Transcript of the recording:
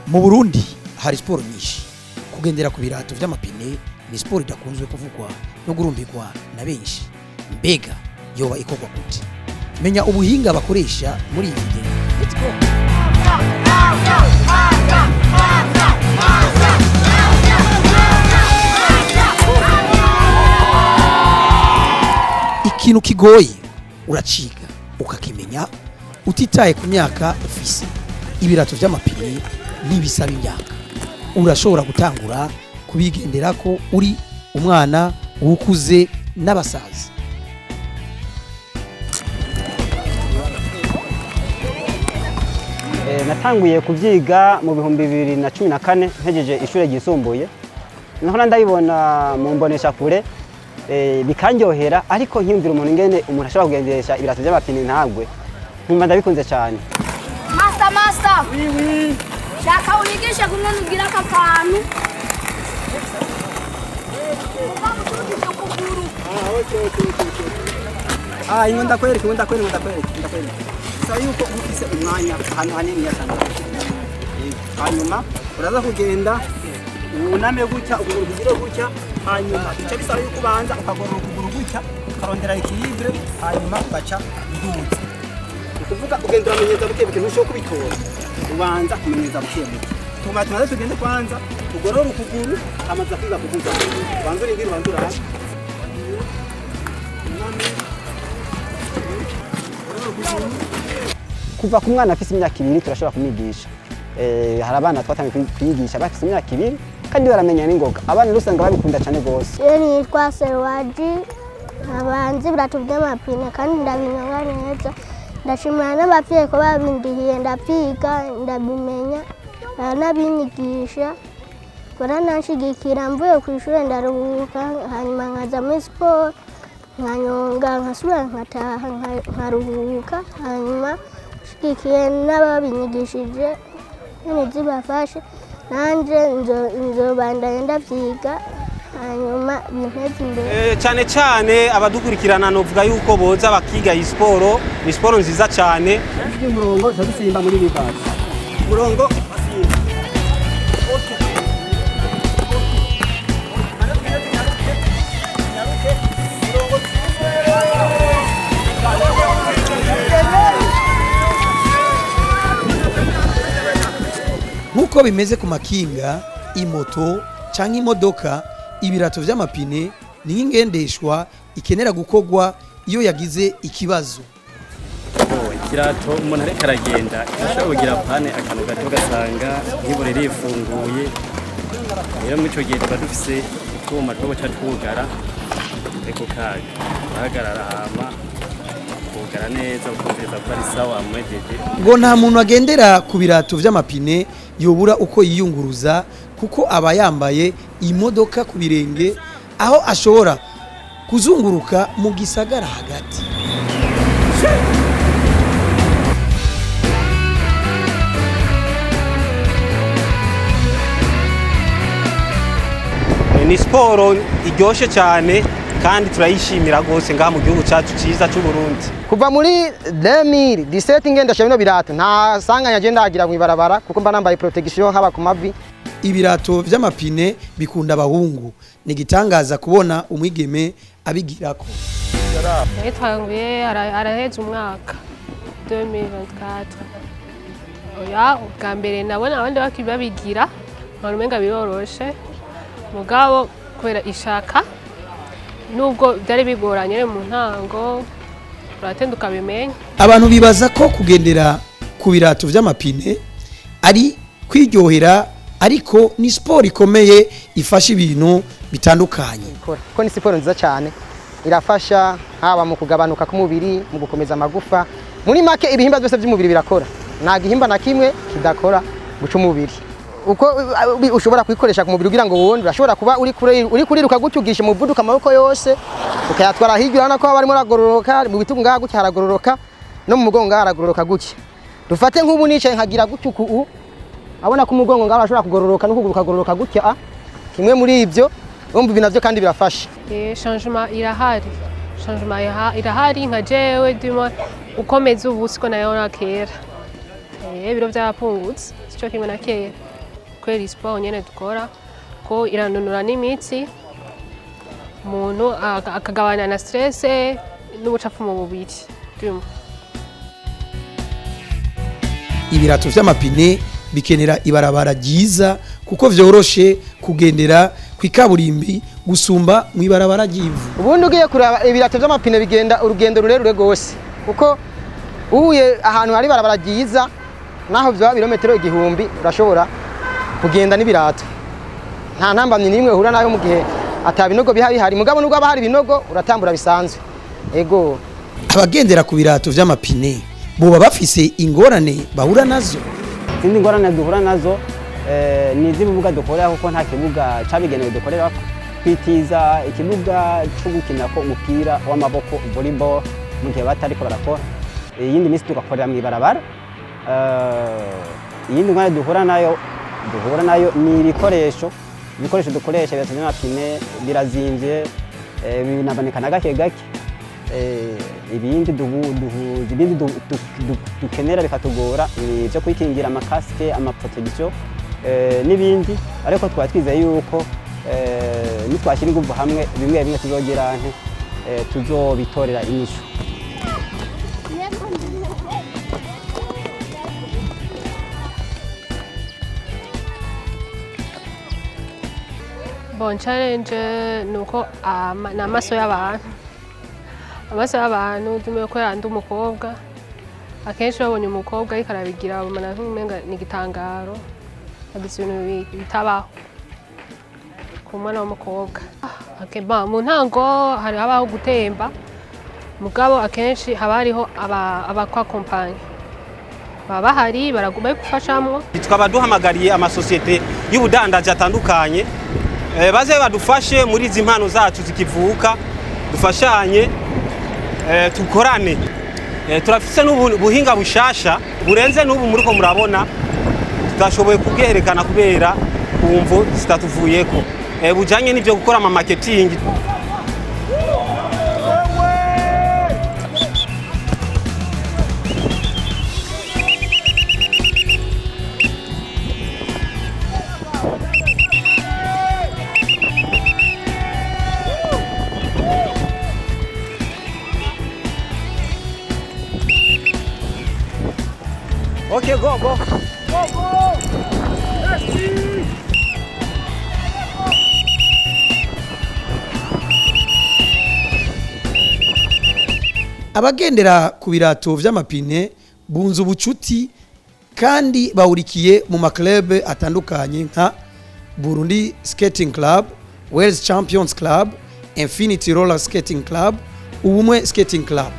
Mu Burundi hari siporo nyinshi. Kugendera ku birato vy'amapine ni siporo idakunzwe kuvugwa no gurumbirwa na benshi. Mbega yoba ikorwa gute? Menya ubuhinga bakoresha muri iyi video. Let's go. Ikintu kigoye uraciga ukakimenya utitaye ku myaka ufise. Ibirato vy'amapine nibisaba imyaka. Urashobora gutangura kubigendera ko uri umwana ukuze n'abasaza. Natanguye kuvyiga mu 2014 ntegeje ishure ryisumbuye. Naho ndabibona mu mbonesha kure bikanyohera ariko nkiyumvira umuntu ngene umuntu ashobora kugenderesha ibirato by'amapine ntagwe. Nkumva ndabikunze cyane. Master. Oui. Shaka unigishe kunonugira kakantu. Ingonda kweli. Sasa yuko ufise umwanya ahantu hanini cyane. Hanyuma uraza kugenda uname gutya ukuguru kugire gutya hanyuma icyo bisaba yuko ubanza ukagorora ukuguru gutya ukarondera equilibre hanyuma ugaca uduza. Ukuvuga ugendera amenyeza buke ntushobora kubitora. Ubanza kumenyeza buke. Tumaze tugende kwanza ugorora ukuguru amaza kwiga kuvuza. Banza urindira bandura. Kuva ku mwana afise imyaka 2 turashobora kumwigisha. Hari abana twatangiye kwigisha bafise imyaka 2 kandi baramenya n'ingoga. Abana rusanga babikunda cyane gose. Nitwa Serwaji abanzi ibirato by'amapine kandi ndabinyanga neza. Ndashimira n'abavyeyi ko babindihiye ndavyiga ndabimenya n'abinyigisha. Baranashigikira mvuye ku ishure ndaruhuka hanyuma nkaza muri sport nkanyonga nkasubira nkataha nkaruhuka hanyuma shigikiye n'ababinyigishije n'izibafashe nanje nzobandanya ndavyiga hanyuma binteze imbere. Cyane abadukurikirana novuga yuko boza bakiga iyi siporo ni siporo nziza cyane. Umurongo zadusimba muri bibasi. Umurongo basimba. Nkuko bimeze ku makinga, imoto canke imodoka, ibirato vy'amapine ni nk'ingendeshwa ikenera gukogwa iyo yagize ikibazo. Ikirato umuntu ariko aragenda ashobora kugira pane akantu gato gasanga nk'ibure rifunguye. Rero muri ico gihe tuba dufise utwuma two guca twugara ariko kaga bahagarara hama kugara neza ukumviriza ko ari sawa mwejeje. Ngo nta muntu agendera ku birato vy'amapine yobura uko yiyunguruza kuko aba yambaye imodoka ku birenge aho ashobora kuzunguruka mu gisagara hagati. Ni siporo iryoshe cyane kandi turayishimira gose ngaha mu gihugu cyacu cyiza cy'u Burundi. Kuva muri 2017 ngendasha bino birato nta sanganya je ndagira mu ibarabara kuko mba nambaye protection haba ku mavi. Ibirato vy'amapine bikunda abahungu ni gitangaza kubona umwigeme abigirako. Twanguye araheze umwaka 2024. Oya ubwa mbere nabona abandi bakibabigira umenga biroroshe mugabo kubera ishaka nubwo byari bigoranye mu ntango uratenduka bimenya. Abantu bibaza ko kugendera ku birato vy'amapine ari kwiryohera ariko ni siporo ikomeye ifasha ibintu bitandukanye. Ko ni siporo nziza cyane irafasha haba mu kugabanuka k'umubiri mu gukomeza amagufa muri make ibihimba byose by'umubiri birakora nta gihimba na kimwe kidakora guca umubiri. Uko ushobora kwikoresha ku mubiri kugira ngo wonde urashobora kuba uri kuriruka gucyugisha mu buduka amaboko yose ukayatwara hirya urana ko barimo ragororoka mu bitugu ngaha gutya haragororoka no mu mugongo ngaha haragororoka gutya. Dufate nk'ubu nicaye nkagira gutya uku abona ko umugongo ngaha urashobora kugororoka no kuguruka gororoka gutya kimwe muri ibyo umva ibintu byo kandi birafasha. Changement irahari nka jewe dimo ukomeza ubu siko nayo nakera. Ibiro byapungutse cyo kimwe na kera. kwera sport nyene dukora ko iranunura n'imitsi umuntu akagabanya na stress n'ubucafu mu mubiri. Ibirato vy'amapine bikenera ibarabara ryiza kuko vyoroshe kugendera kwikaburimbi gusumba mu ibarabara ryivu. Ubundi ugiye kuraba ibirato vy'amapine bigenda urugendo rurerure gose kuko uye ahantu hari barabara ryiza naho vya birometero 1000 urashobora kugenda n'ibirato. Nta ntambamye nimwe uhura nayo mu gihe atabinogo bihari mugabo nubwo abahari binogo uratambura bisanzwe. Ego abagendera ku birato vy'amapine boba bafise ingorane bahura nazo. Izindi ngorane duhura nazo ni izibibuga dukorera kuko nta kibuga cabigenewe dukorera kwitiza ikibuga cyo gukina ko umupira w'amaboko volleyball mu gihe batariko barakora. Iyindi misi tugakorera mu ibarabara. Iyindi ngorane duhura nayo ni ibikoresho dukoresha birato by'amapine birazimvye binaboneka na gake gake. Ibindi dukenera bikatugora ni byo kwikingira amakasike amaprotection n'ibindi ariko twaba twizeye yuko nitwashyira ingufu hamwe bimwe tuzogera tuzobitorera inyishu. Bon challenge nuko n'amaso y'abantu tume ko yandi umukobwa akenshi babonye umukobwa ariko arabigira bamana nk'umenga ni gitangaro agise ibintu bitabaho ku mwana w'umukobwa. Mu ntango hari habaho gutemba mugabo akenshi haba hariho abakwa kompanye baba bahari baraguma gufashamwo. Twaba duhamagariye amasosiyete y'ubudandaji atandukanye baze badufashe muri izi mpano zacu zikivuka dufashanye tukorane. Turafise n'ubuhinga bushasha burenze n'ubu muriko murabona tutashoboye kubwerekana kubera kumvo zitatuvuyeko bujanye n'ivyo gukora ama marketing. Okay, go. Abagendera ku birato vy'amapine bunze ubucuti kandi bahurikiye mu maclub atandukanye nka Burundi Skating Club, Wales Champions Club, Infinity Roller Skating Club, Ubumwe Skating Club.